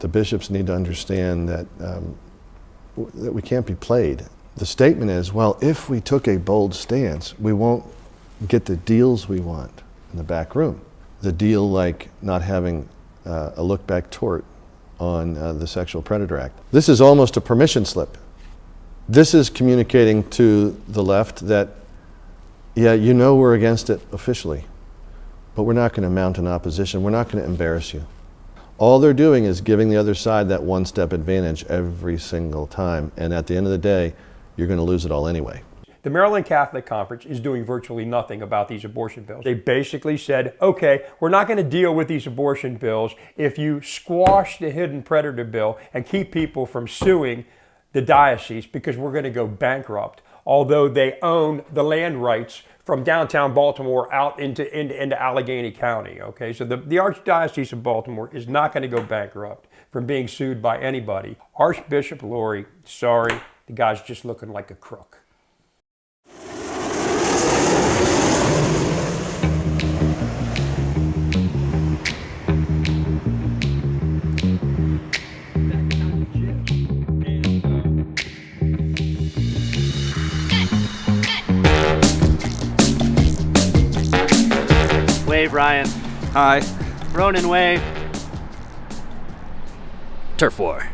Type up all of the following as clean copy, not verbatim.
The bishops need to understand that, that we can't be played. The statement is, well, if we took a bold stance, we won't get the deals we want in the back room. The deal like not having a look-back tort on the Sexual Predator Act. This is almost a permission slip. This is communicating to the left that, yeah, you know we're against it officially, but we're not going to mount an opposition. We're not going to embarrass you. All they're doing is giving the other side that one-step advantage every single time, and at the end of the day, you're going to lose it all anyway. The Maryland Catholic Conference is doing virtually nothing about these abortion bills. They basically said, okay, we're not going to deal with these abortion bills if you squash the hidden predator bill and keep people from suing the diocese because we're going to go bankrupt, although they own the land rights from downtown Baltimore out into Allegheny County. Okay, so the Archdiocese of Baltimore is not going to go bankrupt from being sued by anybody. Archbishop Lurie, sorry, the guy's just looking like a crook. Wave, Ryan. Hi. Ronan, wave. Turf War.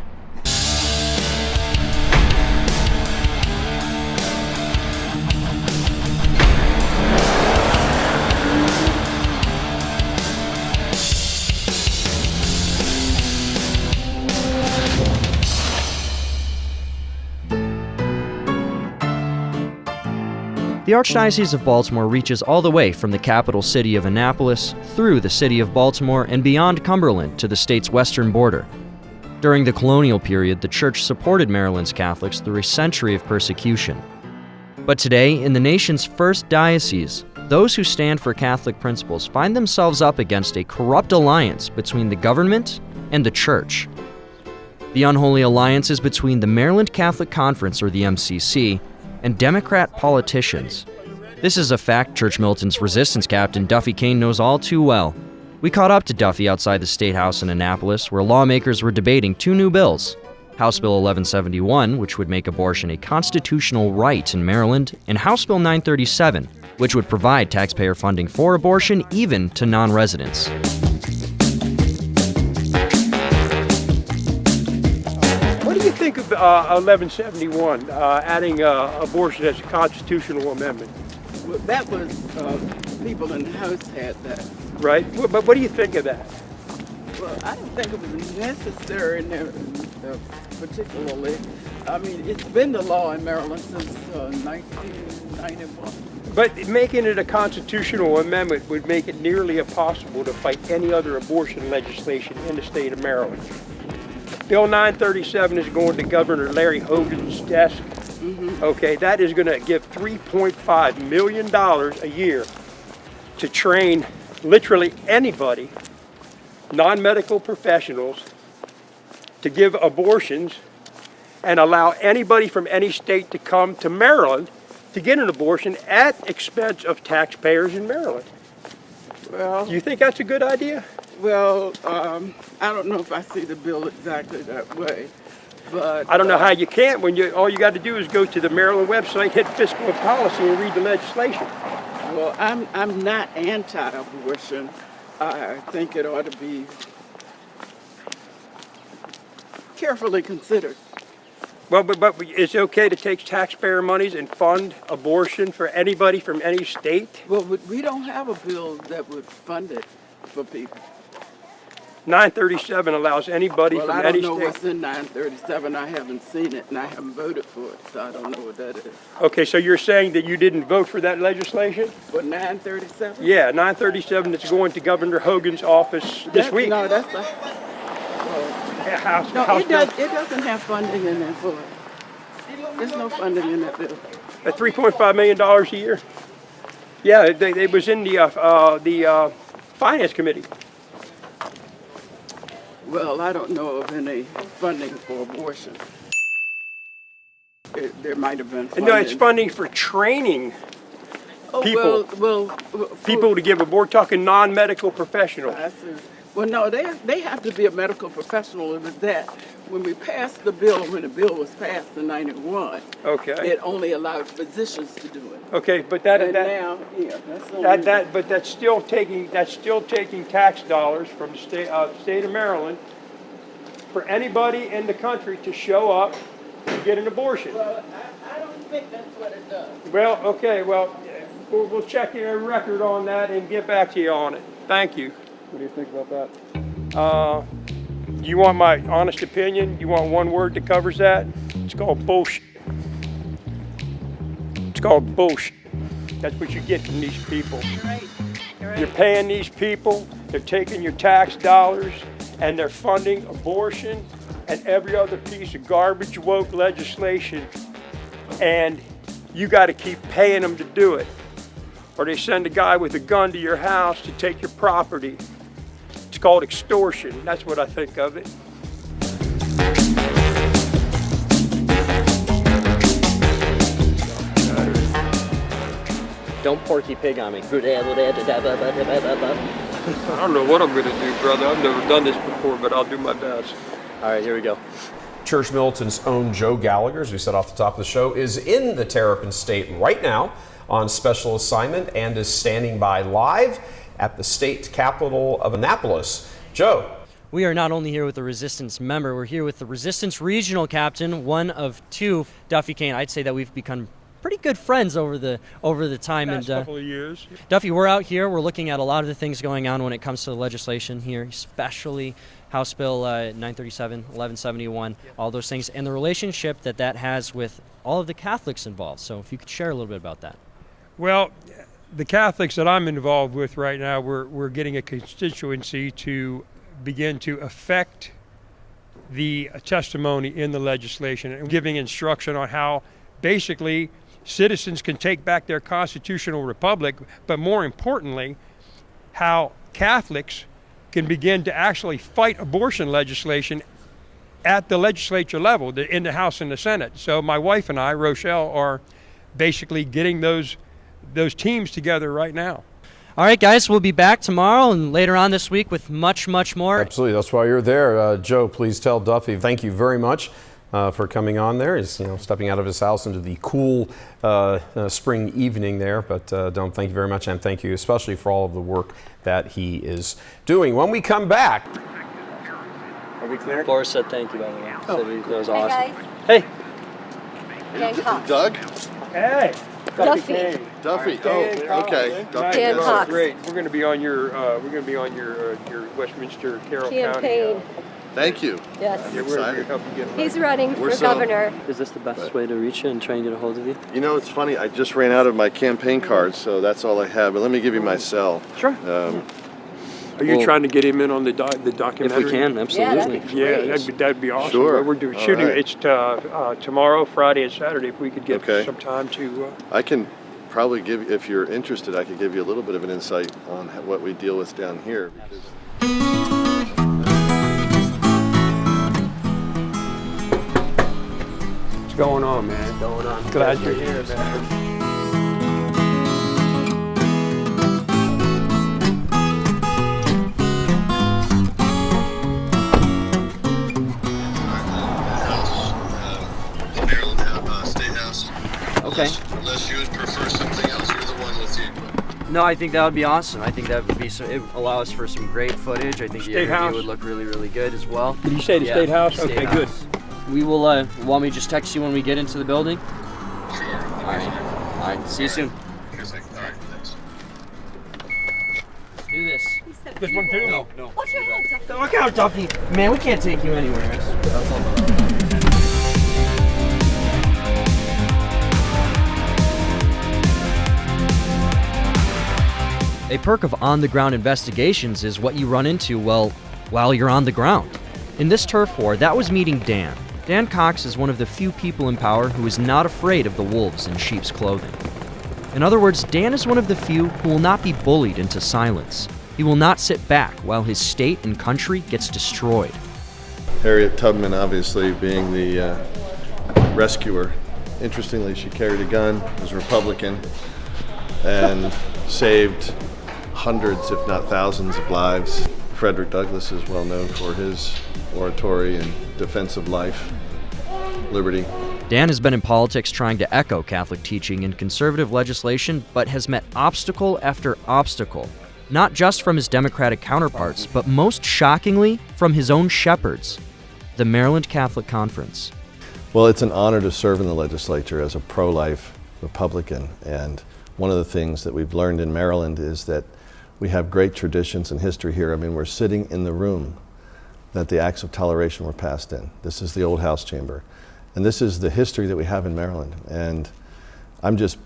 The Archdiocese of Baltimore reaches all the way from the capital city of Annapolis, through the city of Baltimore, and beyond Cumberland to the state's western border. During the colonial period, the Church supported Maryland's Catholics through a century of persecution. But today, in the nation's first diocese, those who stand for Catholic principles find themselves up against a corrupt alliance between the government and the Church. The unholy alliance is between the Maryland Catholic Conference, or the MCC, and Democrat politicians. This is a fact Church Militant's resistance captain Duffy Kane knows all too well. We caught up to Duffy outside the State House in Annapolis, where lawmakers were debating two new bills: House Bill 1171, which would make abortion a constitutional right in Maryland, and House Bill 937, which would provide taxpayer funding for abortion even to non-residents. What do you think of 1171, adding abortion as a constitutional amendment? Well, that was, people in the House had that. Right? But what do you think of that? Well, I don't think it was necessary particularly. I mean, it's been the law in Maryland since 1991. But making it a constitutional amendment would make it nearly impossible to fight any other abortion legislation in the state of Maryland. Bill 937 is going to Governor Larry Hogan's desk. Mm-hmm. Okay, that is going to give $3.5 million a year to train literally anybody, non-medical professionals, to give abortions and allow anybody from any state to come to Maryland to get an abortion at expense of taxpayers in Maryland. Well, Do you think that's a good idea? Well, I don't know if I see the bill exactly that way, but I don't know how you can't when all you got to do is go to the Maryland website, hit fiscal policy, and read the legislation. Well, I'm not anti-abortion. I think it ought to be carefully considered. Well, but it's okay to take taxpayer monies and fund abortion for anybody from any state? Well, we don't have a bill that would fund it for people. 937 allows anybody Well, from I any don't know state. what's in 937. I haven't seen it, and I haven't voted for it, so I don't know what that is. Okay, so you're saying that you didn't vote for that legislation? For 937? Yeah, 937 that's going to Governor Hogan's office this week. No, that's a... House it bill. doesn't have funding in there for it. There's no funding in that bill. At $3.5 million a year? Yeah, it was in the Finance Committee. Well, I don't know of any funding for abortion. There might have been funding. No, it's funding for training people. Well, People to give abortion, talking non-medical professionals. I see. Well, no, they have to be a medical professional with that. When we passed the bill, when the bill was passed in '91, Okay. it only allowed physicians to do it. Okay, but And now, yeah, that's only, but that's still taking tax dollars from the state of Maryland for anybody in the country to show up and get an abortion. Well, I don't think that's what it does. Well, okay, we'll check your record on that and get back to you on it. Thank you. What do you think about that? You want my honest opinion? You want one word that covers that? It's called bullshit. It's called bullshit. That's what you get from these people. You're paying these people, they're taking your tax dollars, and they're funding abortion and every other piece of garbage woke legislation, and you got to keep paying them to do it. Or they send a guy with a gun to your house to take your property. It's called extortion. That's what I think of it. Don't Porky Pig on me. I don't know what I'm going to do, brother. I've never done this before, but I'll do my best. All right, here we go. Church Militant's own Joe Gallagher, as we said off the top of the show, is in the Terrapin State right now on special assignment and is standing by live at the state capitol of Annapolis. Joe. We are not only here with a Resistance member, we're here with the Resistance Regional Captain, one of two, Duffy Kane. I'd say that we've become pretty good friends over the time. Past couple of years. Duffy, we're out here. We're looking at a lot of the things going on when it comes to the legislation here, especially House Bill 937, 1171, all those things, and the relationship that has with all of the Catholics involved. So if you could share a little bit about that. Well, the Catholics that I'm involved with right now, we're getting a constituency to begin to affect the testimony in the legislation and giving instruction on how basically citizens can take back their constitutional republic, but more importantly, how Catholics can begin to actually fight abortion legislation at the legislature level, in the House and the Senate. So my wife and I, Rochelle, are basically getting those teams together right now. All right, guys, we'll be back tomorrow and later on this week with much, much more. Absolutely, that's why you're there. Joe, please tell Duffy thank you very much for coming on there. He's stepping out of his house into the cool spring evening there. But Dom, thank you very much, and thank you especially for all of the work that he is doing. When we come back, Are we clear? Boris said thank you, by the way. Said that was awesome. Hey Hey. guys, Dan Cox. Doug? Hey, Duffy. Duffy. Dan Cox. Okay. Nice. Dan That's Cox. Great. We're going to be on your Westminster Carroll Campaign. County. Thank you. Yes. Yeah, we're going to help you get. He's running We're for so- governor. Is this the best way to reach you and try and get a hold of you? You know, it's funny. I just ran out of my campaign cards, so that's all I have. But let me give you my cell. Sure. Are you Well, trying to get him in on the documentary? If we can, Yeah, absolutely. that'd be Yeah, great. that'd be awesome. Sure. We're doing All shooting. right. It's tomorrow, Friday, and Saturday. If we could get Okay. some time to. I can probably give, if you're interested, I could give you a little bit of an insight on what we deal with down here. Because What's going on, man? Going on. Glad you're here, man. State House. Okay. Unless you would prefer something else, you're the one with the equipment. No, I think that would be awesome. I think that would be it would allow us for some great footage. I think the State interview House. would look really, really good as well. Did you say the State House? State Okay, House. good. We will, want me to just text you when we get into the building? Sure. All right, see you soon. All right, thanks. Let's do this. This one too? No. Watch your head, Duffy. Look out, Duffy. Man, we can't take you anywhere. A perk of on-the-ground investigations is what you run into, well, while you're on the ground. In this turf war, that was meeting Dan. Dan Cox is one of the few people in power who is not afraid of the wolves in sheep's clothing. In other words, Dan is one of the few who will not be bullied into silence. He will not sit back while his state and country gets destroyed. Harriet Tubman, obviously, being the rescuer. Interestingly, she carried a gun, was Republican, and saved hundreds, if not thousands, of lives Frederick Douglass is well known for his oratory in defense of life, liberty. Dan has been in politics trying to echo Catholic teaching in conservative legislation, but has met obstacle after obstacle, not just from his Democratic counterparts, but most shockingly, from his own shepherds, the Maryland Catholic Conference. Well, it's an honor to serve in the legislature as a pro-life Republican, and one of the things that we've learned in Maryland is that we have great traditions and history here. I mean, we're sitting in the room that the Acts of Toleration were passed in. This is the old House chamber. And this is the history that we have in Maryland. And I'm just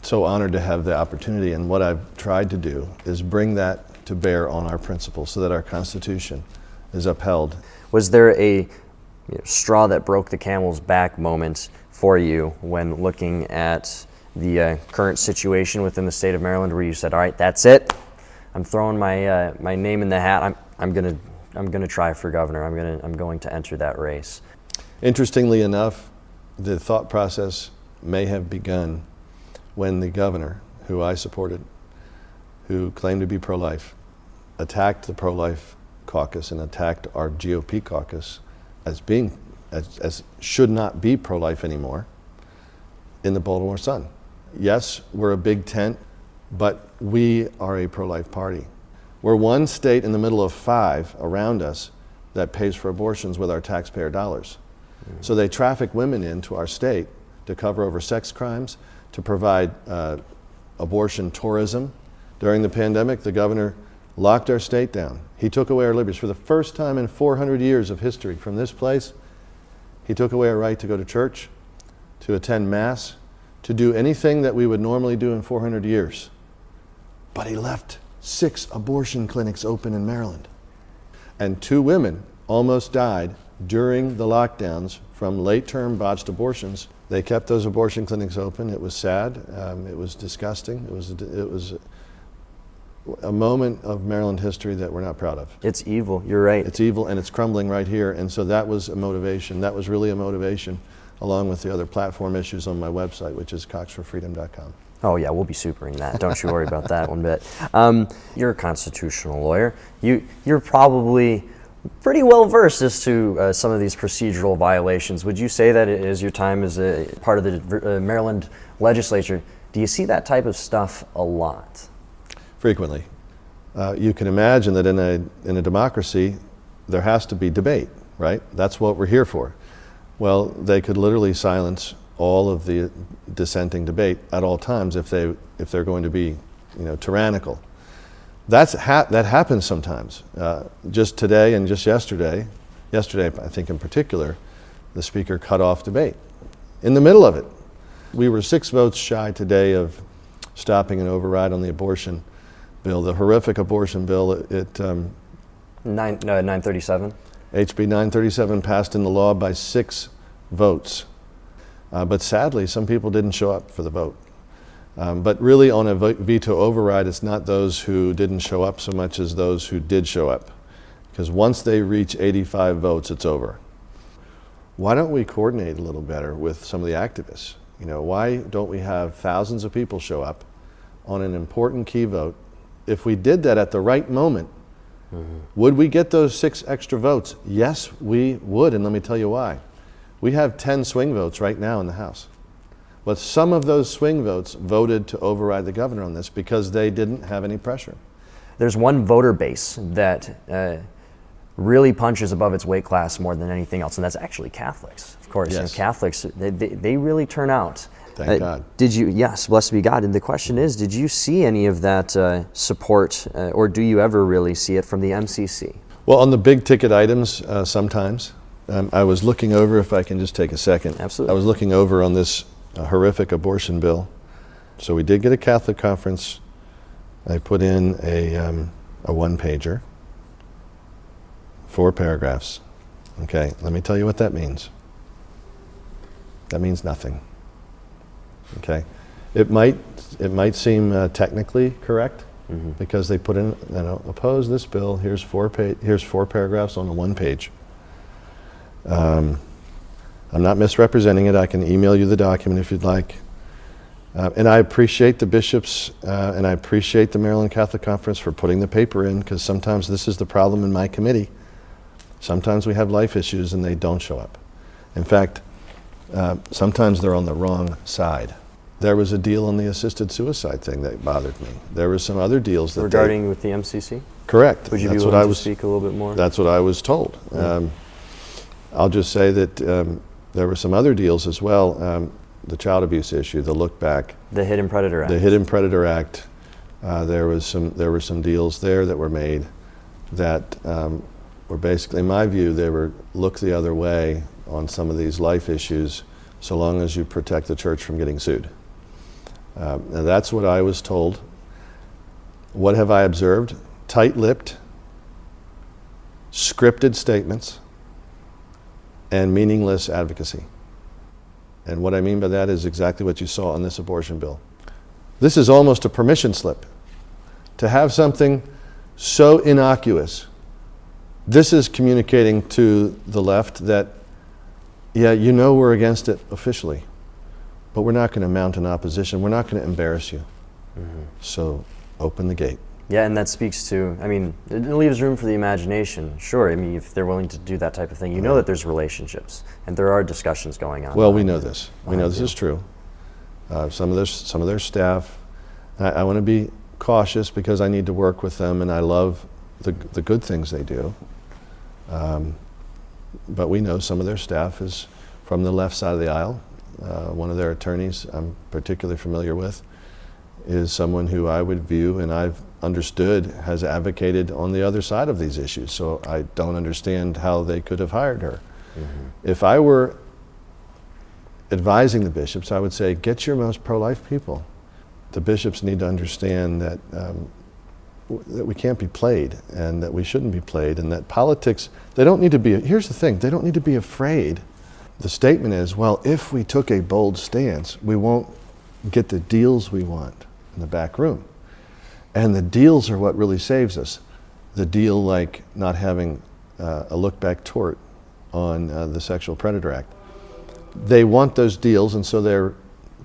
so honored to have the opportunity. And what I've tried to do is bring that to bear on our principles so that our Constitution is upheld. Was there a straw that broke the camel's back moment for you when looking at the current situation within the state of Maryland, where you said, all right, that's it. I'm throwing my name in the hat. I'm gonna try for governor. I'm going to enter that race. Interestingly enough, the thought process may have begun when the governor, who I supported, who claimed to be pro-life, attacked the pro-life caucus and attacked our GOP caucus as being, as should not be pro-life anymore in the Baltimore Sun. Yes, we're a big tent, but we are a pro-life party. We're one state in the middle of 5 around us that pays for abortions with our taxpayer dollars. So they traffic women into our state to cover over sex crimes, to provide abortion tourism. During the pandemic, the governor locked our state down. He took away our liberties. For the first time in 400 years of history from this place, he took away our right to go to church, to attend Mass, to do anything that we would normally do in 400 years. But he left 6 abortion clinics open in Maryland. And 2 women almost died during the lockdowns from late-term botched abortions. They kept those abortion clinics open. It was sad. It was disgusting. It was a moment of Maryland history that we're not proud of. It's evil. You're right. It's evil, and it's crumbling right here. And so that was a motivation. That was really a motivation, along with the other platform issues on my website, which is coxforfreedom.com. Oh yeah, we'll be supering that. Don't you worry about that one bit. You're a constitutional lawyer. You're probably pretty well versed as to some of these procedural violations. Would you say that as your time as a part of the Maryland legislature, do you see that type of stuff a lot? Frequently. You can imagine that in a democracy, there has to be debate, right? That's what we're here for. Well, they could literally silence all of the dissenting debate at all times if they're going to be, tyrannical. That happens sometimes. Just today and just yesterday, I think in particular, the speaker cut off debate in the middle of it. We were 6 votes shy today of stopping an override on the abortion bill, the horrific abortion bill. 937. HB 937 passed into law by 6 votes. But sadly, some people didn't show up for the vote. But really on a veto override, it's not those who didn't show up so much as those who did show up. Because once they reach 85 votes, it's over. Why don't we coordinate a little better with some of the activists? Why don't we have thousands of people show up on an important key vote? If we did that at the right moment, would we get those 6 extra votes? Yes, we would, and let me tell you why. We have 10 swing votes right now in the House. But some of those swing votes voted to override the governor on this because they didn't have any pressure. There's one voter base that really punches above its weight class more than anything else, and that's actually Catholics. Of course, Yes. Catholics, they really turn out. Thank God. Did you? Yes, blessed be God. And the question is, did you see any of that support, or do you ever really see it from the MCC? Well, on the big ticket items, sometimes. I was looking over, if I can just take a second. Absolutely. I was looking over on this horrific abortion bill. So we did get a Catholic conference. I put in a 1-pager, 4 paragraphs. Okay, let me tell you what that means. That means nothing. Okay, it might seem technically correct because they put in, oppose this bill. Here's 4 paragraphs on a 1-page. I'm not misrepresenting it. I can email you the document if you'd like. And I appreciate the bishops and I appreciate the Maryland Catholic Conference for putting the paper in, because sometimes this is the problem in my committee. Sometimes we have life issues and they don't show up. In fact, sometimes they're on the wrong side. There was a deal on the assisted suicide thing that bothered me. There were some other deals that Regarding with the MCC? Correct. Would you be That's what willing I to was, speak a little bit more? That's what I was told. I'll just say that there were some other deals as well. The child abuse issue, the look back, The Hidden Predator Act. the Hidden Predator Act. There were some deals there that were made that were basically, in my view, they were look the other way on some of these life issues, so long as you protect the church from getting sued. And that's what I was told. What have I observed? Tight-lipped, scripted statements, and meaningless advocacy. And what I mean by that is exactly what you saw on this abortion bill. This is almost a permission slip. To have something so innocuous, this is communicating to the left that, yeah, you know we're against it officially, but we're not going to mount an opposition. We're not going to embarrass you. So open the gate. Yeah, and that speaks to, I mean, it leaves room for the imagination. Sure, I mean, if they're willing to do that type of thing, you know that there's relationships, and there are discussions going on. Well, we know this. We know this is true. Some of their staff, I want to be cautious because I need to work with them, and I love the good things they do. But we know some of their staff is from the left side of the aisle. One of their attorneys I'm particularly familiar with is someone who I would view, and I've understood, has advocated on the other side of these issues. So I don't understand how they could have hired her. If I were advising the bishops, I would say, get your most pro-life people. The bishops need to understand that that we can't be played, and that we shouldn't be played, and that politics, they don't need to be, here's the thing, they don't need to be afraid. The statement is, well, if we took a bold stance, we won't get the deals we want in the back room. And the deals are what really saves us. The deal like not having a look-back tort on the Sexual Predator Act. They want those deals, and so they're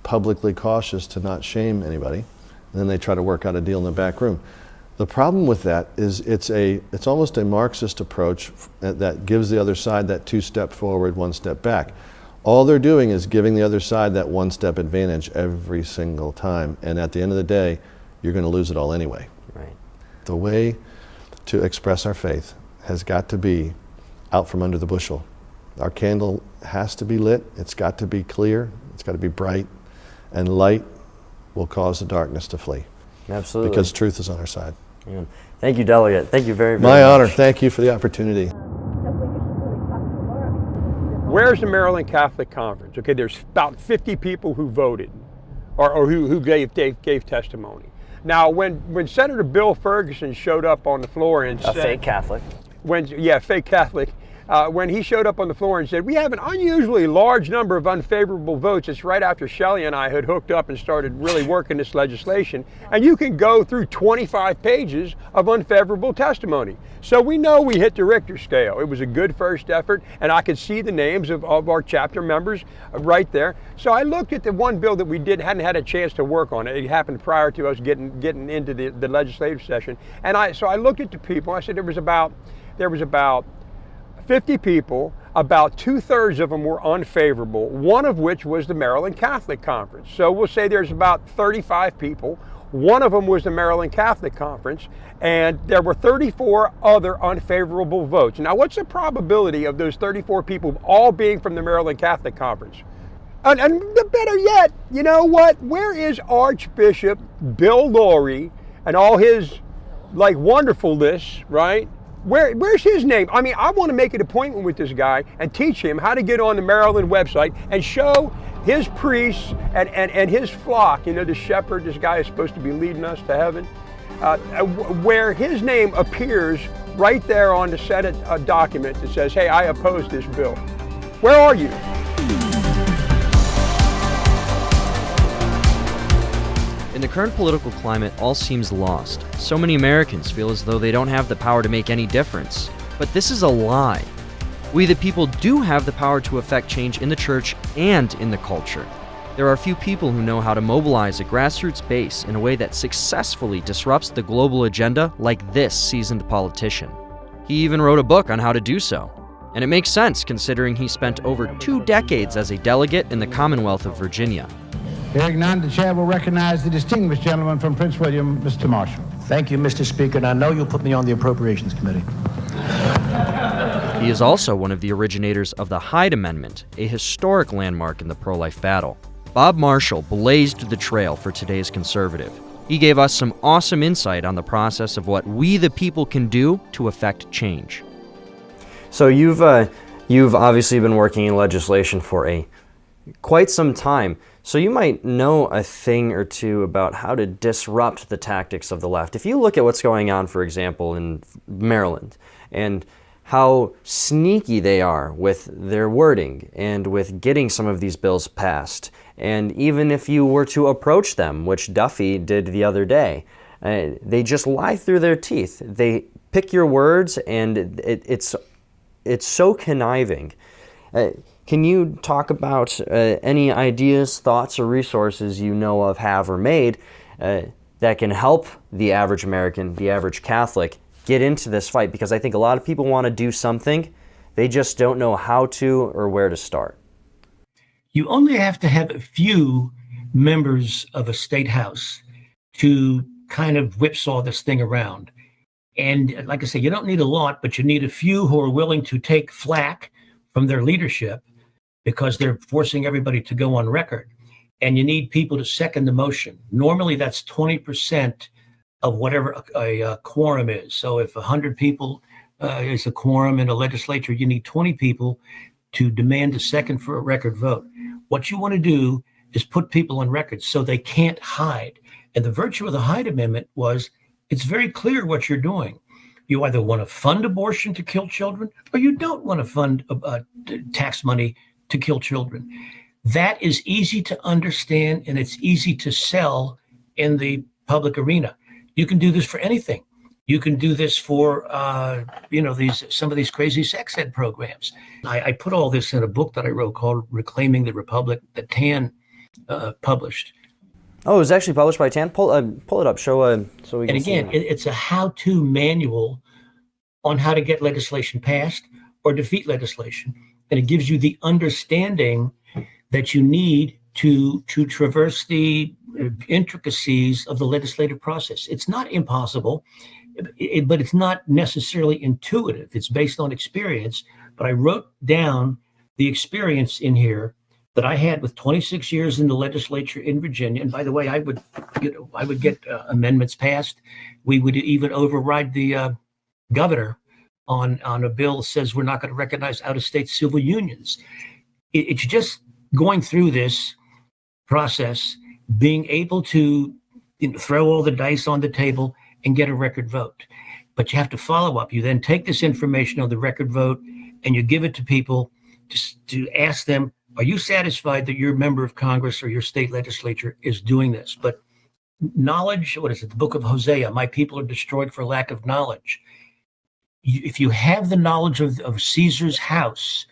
publicly cautious to not shame anybody. And then they try to work out a deal in the back room. The problem with that is it's almost a Marxist approach that gives the other side that 2-step forward, 1 step back. All they're doing is giving the other side that 1-step advantage every single time. And at the end of the day, you're going to lose it all anyway. Right. The way to express our faith has got to be out from under the bushel. Our candle has to be lit. It's got to be clear. It's got to be bright. And light will cause the darkness to flee. Absolutely. Because truth is on our side. Yeah. Thank you, Delegate. Thank you very, very My much. honor. Thank you for the opportunity. Where's the Maryland Catholic Conference? Okay, there's about 50 people who voted or who gave testimony. Now, when Senator Bill Ferguson showed up on the floor and A said... fake Catholic. Fake Catholic. When he showed up on the floor and said, we have an unusually large number of unfavorable votes. It's right after Shelley and I had hooked up and started really working this legislation. And you can go through 25 pages of unfavorable testimony. So we know we hit the Richter scale. It was a good first effort, and I could see the names of our chapter members right there. So I looked at the one bill that we hadn't had a chance to work on. It happened prior to us getting into the legislative session. And so I looked at the people. I said there was about 50 people, about 2/3 of them were unfavorable, one of which was the Maryland Catholic Conference. So we'll say there's about 35 people. One of them was the Maryland Catholic Conference, and there were 34 other unfavorable votes. Now, what's the probability of those 34 people all being from the Maryland Catholic Conference? And the better yet, you know what? Where is Archbishop Bill Lawry and all his wonderfulness, right? Where's his name? I mean, I want to make an appointment with this guy and teach him how to get on the Maryland website and show his priests and his flock, the shepherd, this guy is supposed to be leading us to heaven, where his name appears right there on the Senate document that says, hey, I oppose this bill. Where are you? In the current political climate, all seems lost. So many Americans feel as though they don't have the power to make any difference. But this is a lie. We the people do have the power to affect change in the church and in the culture. There are few people who know how to mobilize a grassroots base in a way that successfully disrupts the global agenda like this seasoned politician. He even wrote a book on how to do so. And it makes sense considering he spent over 2 decades as a delegate in the Commonwealth of Virginia. Hearing none, the chair will recognize the distinguished gentleman from Prince William, Mr. Marshall. Thank you, Mr. Speaker, and I know you'll put me on the Appropriations Committee. He is also one of the originators of the Hyde Amendment, a historic landmark in the pro-life battle. Bob Marshall blazed the trail for today's conservative. He gave us some awesome insight on the process of what we the people can do to affect change. So you've obviously been working in legislation for quite some time. So you might know a thing or two about how to disrupt the tactics of the left. If you look at what's going on, for example, in Maryland, and how sneaky they are with their wording and with getting some of these bills passed, and even if you were to approach them, which Duffy did the other day, they just lie through their teeth. They pick your words, and it's so conniving. Can you talk about any ideas, thoughts, or resources you know of, have, or made that can help the average American, the average Catholic, get into this fight? Because I think a lot of people want to do something, they just don't know how to or where to start. You only have to have a few members of a state house to kind of whipsaw this thing around. And like I say, you don't need a lot, but you need a few who are willing to take flack from their leadership because they're forcing everybody to go on record. And you need people to second the motion. Normally that's 20% of whatever a quorum is. So if 100 people is a quorum in a legislature, you need 20 people to demand a second for a record vote. What you want to do is put people on record so they can't hide. And the virtue of the Hyde Amendment was it's very clear what you're doing. You either want to fund abortion to kill children, or you don't want to fund tax money to kill children. That is easy to understand, and it's easy to sell in the public arena. You can do this for anything. You can do this for, some of these crazy sex ed programs. I put all this in a book that I wrote called Reclaiming the Republic that TAN published. Oh, it was actually published by TAN? Pull it up, so we can see. And again, it's a how-to manual on how to get legislation passed or defeat legislation. And it gives you the understanding that you need to traverse the intricacies of the legislative process. It's not impossible, but it's not necessarily intuitive. It's based on experience. But I wrote down the experience in here that I had with 26 years in the legislature in Virginia. And by the way, I would get amendments passed. We would even override the governor on a bill that says we're not going to recognize out-of-state civil unions. It's just going through this process, being able to throw all the dice on the table and get a record vote. But you have to follow up. You then take this information on the record vote and you give it to people to ask them, are you satisfied that your member of Congress or your state legislature is doing this? But knowledge, what is it? The book of Hosea, my people are destroyed for lack of knowledge. If you have the knowledge of Caesar's house,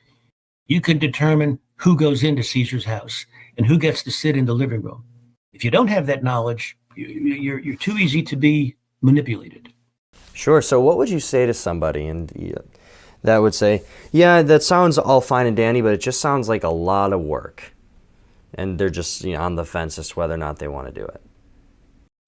you can determine who goes into Caesar's house and who gets to sit in the living room. If you don't have that knowledge, you're too easy to be manipulated. Sure. So what would you say to somebody that would say, yeah, that sounds all fine and dandy, but it just sounds like a lot of work, and they're just on the fence as to whether or not they want to do it?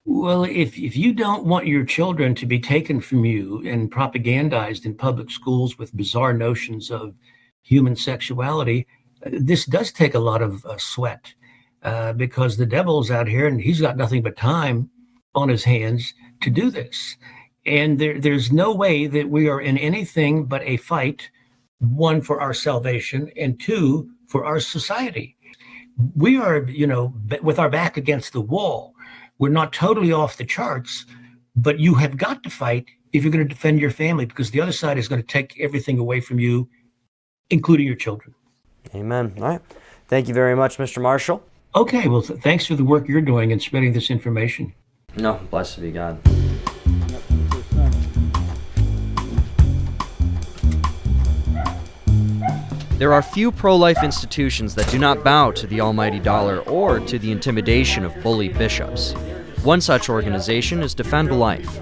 Well, if you don't want your children to be taken from you and propagandized in public schools with bizarre notions of human sexuality, this does take a lot of sweat because the devil's out here and he's got nothing but time on his hands to do this. And there's no way that we are in anything but a fight, one, for our salvation, and two, for our society. We are, with our back against the wall. We're not totally off the charts, but you have got to fight if you're going to defend your family, because the other side is going to take everything away from you, including your children. Amen. All right. Thank you very much, Mr. Marshall. Okay. Well, thanks for the work you're doing in spreading this information. No, blessed be God. There are few pro-life institutions that do not bow to the almighty dollar or to the intimidation of bully bishops. One such organization is Defend Life.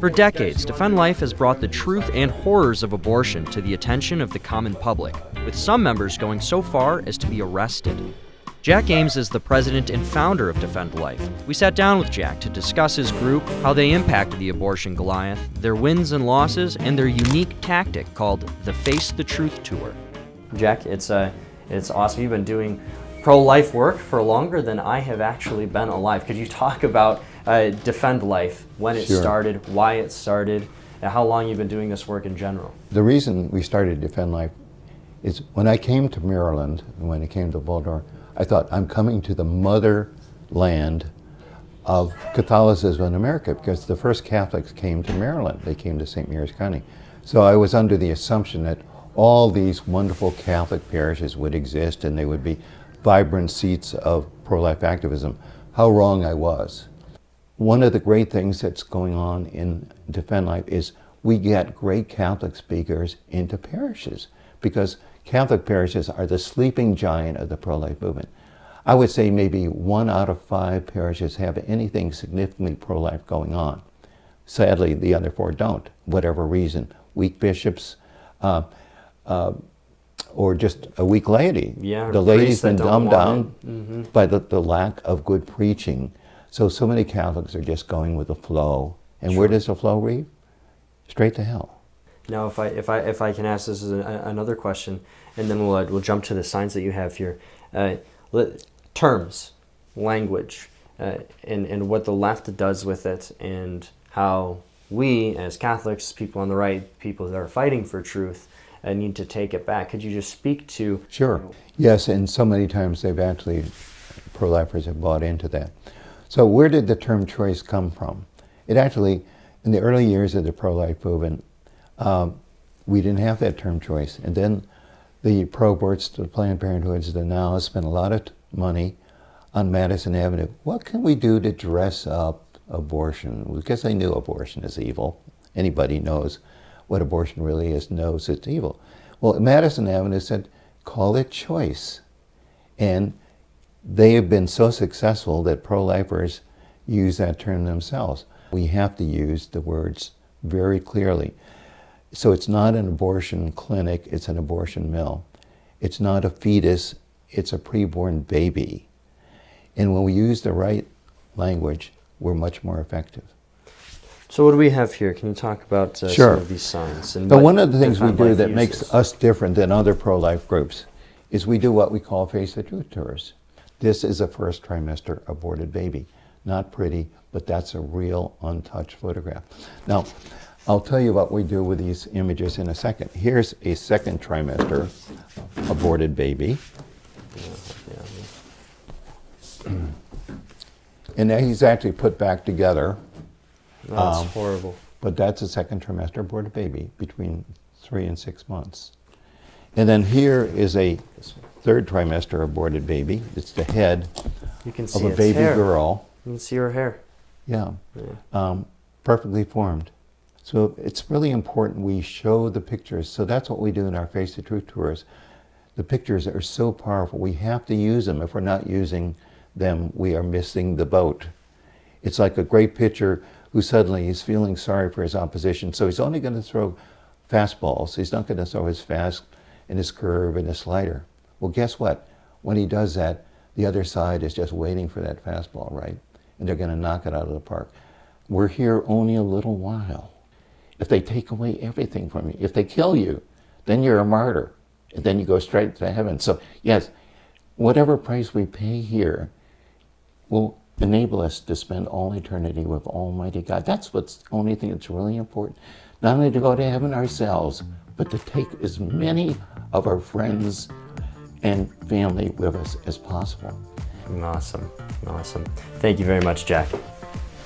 For decades, Defend Life has brought the truth and horrors of abortion to the attention of the common public, with some members going so far as to be arrested. Jack Ames is the president and founder of Defend Life. We sat down with Jack to discuss his group, how they impacted the abortion Goliath, their wins and losses, and their unique tactic called the Face the Truth Tour. Jack, it's awesome. You've been doing pro-life work for longer than I have actually been alive. Could you talk about Defend Life, when it started, why it started, and how long you've been doing this work in general? The reason we started Defend Life is when I came to Maryland, when I came to Baltimore, I thought, I'm coming to the motherland of Catholicism in America, because the first Catholics came to Maryland. They came to St. Mary's County. So I was under the assumption that all these wonderful Catholic parishes would exist and they would be vibrant seats of pro-life activism. How wrong I was. One of the great things that's going on in Defend Life is we get great Catholic speakers into parishes, because Catholic parishes are the sleeping giant of the pro-life movement. I would say maybe 1 out of 5 parishes have anything significantly pro-life going on. Sadly, the other 4 don't, whatever reason. Weak bishops, or just a weak laity. Yeah, the laity's been dumbed down by the lack of good preaching. So many Catholics are just going with the flow. And where does the flow lead? Straight to hell. Now, if I can ask this as another question, and then we'll jump to the signs that you have here. Terms, language, and what the left does with it, and how we as Catholics, people on the right, people that are fighting for truth, need to take it back. Could you just speak to? Sure. Yes, and so many times they've actually, pro-lifers have bought into that. So where did the term choice come from? It actually, in the early years of the pro-life movement, we didn't have that term choice. And then the pro-aborts, the Planned Parenthoods, the Now spent a lot of money on Madison Avenue. What can we do to dress up abortion? Because they knew abortion is evil. Anybody knows what abortion really is, knows it's evil. Well, Madison Avenue said, call it choice. And they have been so successful that pro-lifers use that term themselves. We have to use the words very clearly. So it's not an abortion clinic, it's an abortion mill. It's not a fetus, it's a preborn baby. And when we use the right language, we're much more effective. So what do we have here? Can you talk about some of these signs? And but one of the things we do that makes us different than other pro-life groups is we do what we call Face the Truth tours. This is a first trimester aborted baby. Not pretty, but that's a real untouched photograph. Now, I'll tell you what we do with these images in a second. Here's a second trimester aborted baby. And then he's actually put back together. That's horrible. But that's a second trimester aborted baby between 3 and 6 months. And then here is a third trimester aborted baby. It's the head of a baby girl. You can see her hair. Yeah. Perfectly formed. So it's really important we show the pictures. So that's what we do in our Face the Truth tours. The pictures are so powerful. We have to use them. If we're not using them, we are missing the boat. It's like a great pitcher who suddenly is feeling sorry for his opposition. So he's only going to throw fastballs. He's not going to throw his fast and his curve and his slider. Well, guess what? When he does that, the other side is just waiting for that fastball, right? And they're going to knock it out of the park. We're here only a little while. If they take away everything from you, if they kill you, then you're a martyr. And then you go straight to heaven. So yes, whatever price we pay here will enable us to spend all eternity with Almighty God. That's what's the only thing that's really important. Not only to go to heaven ourselves, but to take as many of our friends and family with us as possible. Awesome, awesome. Thank you very much, Jack.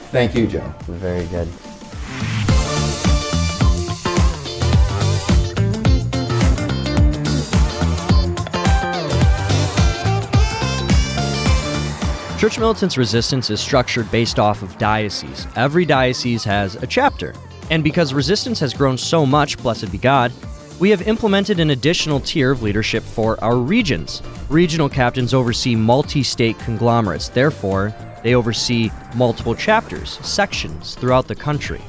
Thank you, Joe. Very good. Church Militants Resistance is structured based off of dioceses. Every diocese has a chapter. And because resistance has grown so much, blessed be God, We have implemented an additional tier of leadership for our regions. Regional captains oversee multi-state conglomerates, therefore, they oversee multiple chapters, sections throughout the country.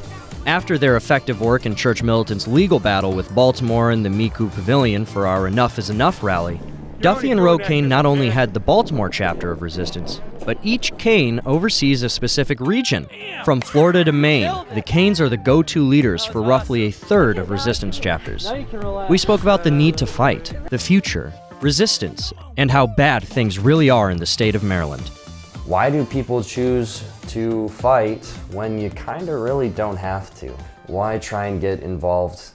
After their effective work in Church Militant's legal battle with Baltimore and the Miku Pavilion for our Enough is Enough rally, Duffy and Roe Kane not only had the Baltimore chapter of Resistance, but each Kane oversees a specific region. From Florida to Maine, the Kanes are the go-to leaders for roughly a third of Resistance chapters. We spoke about the need to fight, the future, resistance, and how bad things really are in the state of Maryland. Why do people choose to fight when you kind of really don't have to? Why try and get involved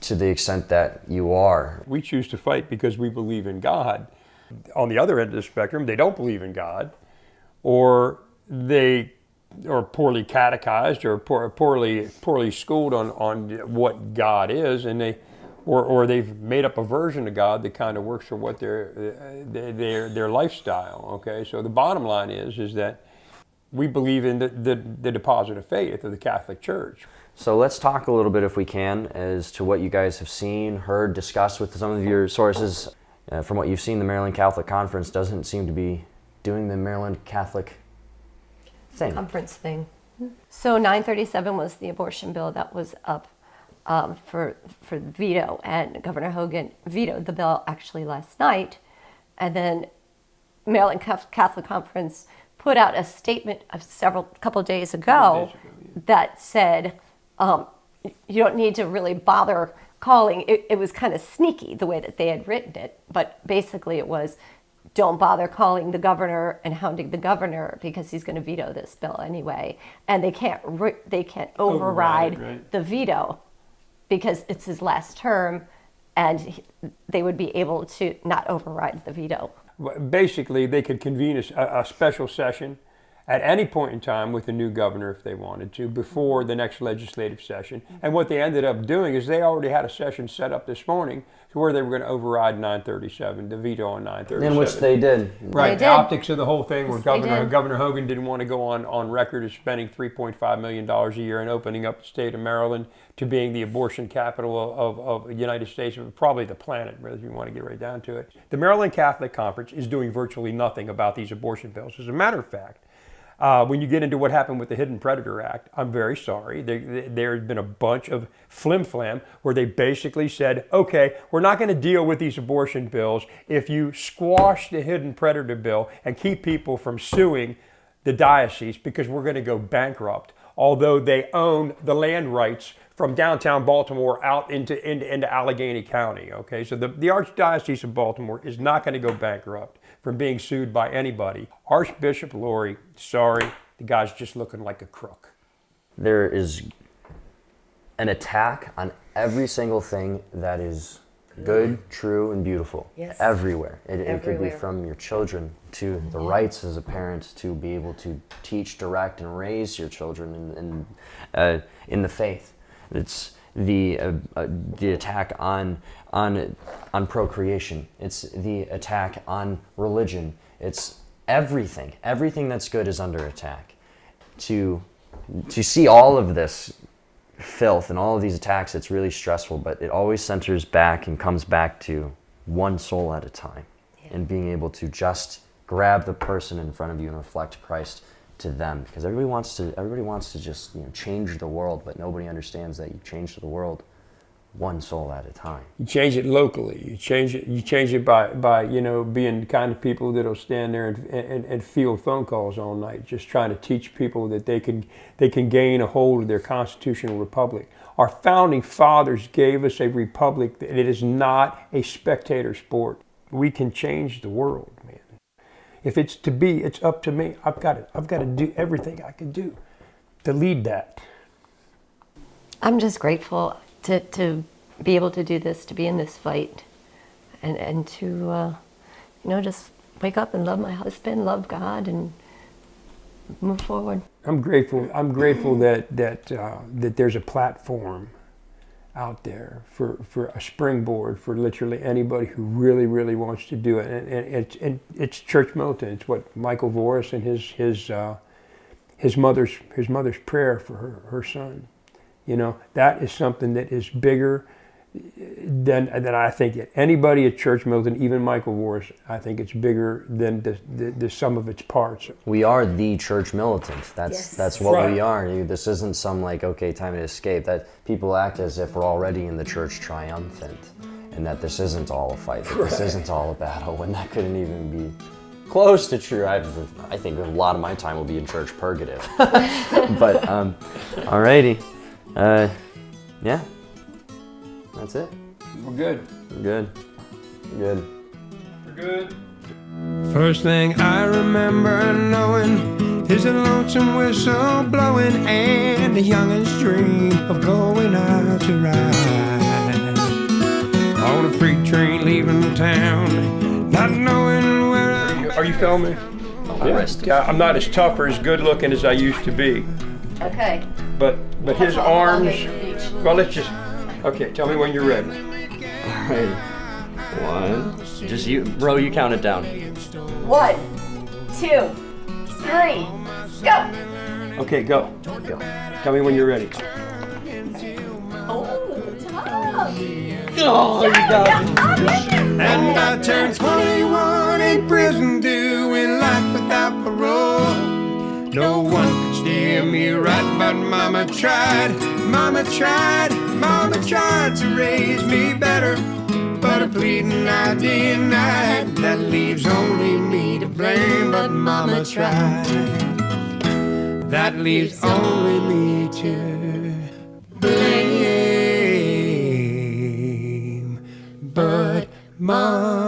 to the extent that you are? We choose to fight because we believe in God. On the other end of the spectrum, they don't believe in God, or they are poorly catechized or poorly schooled on what God is, and or they've made up a version of God that kind of works for what their lifestyle. Okay, so the bottom line is that we believe in the deposit of faith of the Catholic Church. So let's talk a little bit, if we can, as to what you guys have seen, heard, discussed with some of your sources. From what you've seen, the Maryland Catholic Conference doesn't seem to be doing the Maryland Catholic thing. Conference thing. So 937 was the abortion bill that was up for veto, and Governor Hogan vetoed the bill actually last night. And then Maryland Catholic Conference put out a statement a couple of days ago that said, you don't need to really bother calling. It was kind of sneaky the way that they had written it, but basically it was, don't bother calling the governor and hounding the governor because he's going to veto this bill anyway, and they can't override the veto because it's his last term, and they would be able to not override the veto. Basically, they could convene a special session at any point in time with the new governor if they wanted to, before the next legislative session. And what they ended up doing is they already had a session set up this morning to where they were going to override 937, the veto on 937. In which they did. Right. They The did. optics of the whole thing were Yes, Governor Hogan didn't want to go on record as spending $3.5 million a year and opening up the state of Maryland to being the abortion capital of the United States, probably the planet, if you want to get right down to it. The Maryland Catholic Conference is doing virtually nothing about these abortion bills. As a matter of fact, when you get into what happened with the Hidden Predator Act, I'm very sorry. There's been a bunch of flim-flam where they basically said, okay, we're not going to deal with these abortion bills if you squash the Hidden Predator bill and keep people from suing the diocese because we're going to go bankrupt, although they own the land rights from downtown Baltimore out into Allegheny County. Okay, so the Archdiocese of Baltimore is not going to go bankrupt from being sued by anybody. Archbishop Lurie, sorry, the guy's just looking like a crook. There is an attack on every single thing that is good, true, and beautiful. Yes. Everywhere. It could be Everywhere. from your children to the rights as a parent to be able to teach, direct, and raise your children in the faith. It's the attack on procreation. It's the attack on religion. It's everything. Everything that's good is under attack. To see all of this filth and all of these attacks, it's really stressful, but it always centers back and comes back to one soul at a time, and being able to just grab the person in front of you and reflect Christ to them, because everybody wants to just change the world, but nobody understands that you change the world one soul at a time. You change it locally. You change it by being the kind of people that'll stand there and field phone calls all night, just trying to teach people that they can gain a hold of their constitutional republic. Our founding fathers gave us a republic that it is not a spectator sport. We can change the world, man. If it's to be, it's up to me. I've got to do everything I can do to lead that. I'm just grateful to be able to do this, to be in this fight, and to just wake up and love my husband, love God, and move forward. I'm grateful that there's a platform out there for a springboard for literally anybody who really, really wants to do it. And it's Church Militant. It's what Michael Voris and his mother's prayer for her son. That is something that is bigger then I think that anybody at Church Militant, even Michael Wars, I think it's bigger than the sum of its parts. We are the church militant. That's what Right. we are. This isn't some like, okay, time to escape. That people act as if we're already in the church triumphant, and that this isn't all a fight, that this isn't all a battle, when that couldn't even be close to true. I think a lot of my time will be in church purgative. But alrighty, yeah, that's it. We're good. We're good. We're good. We're good. First thing I remember knowing is a lonesome whistle blowing and the youngest dream of going out to ride on a freight train leaving town, not knowing where I'm. Are you filming? Yeah. I'm not as tough or as good looking as I used to be. Okay. But his arms. Well, let's just. Okay, tell me when you're ready. All right. One. Just you, bro. You count it down. 1, 2, 3, go. Okay, go. Tell me when you're ready. Oh, you got it. And I turned 21 in prison doing life without parole. No one could steer me right, but Mama tried. Mama tried to raise me better. But a pleading I denied. That leaves only me to blame, but Mama tried. That leaves only me to blame, but Mama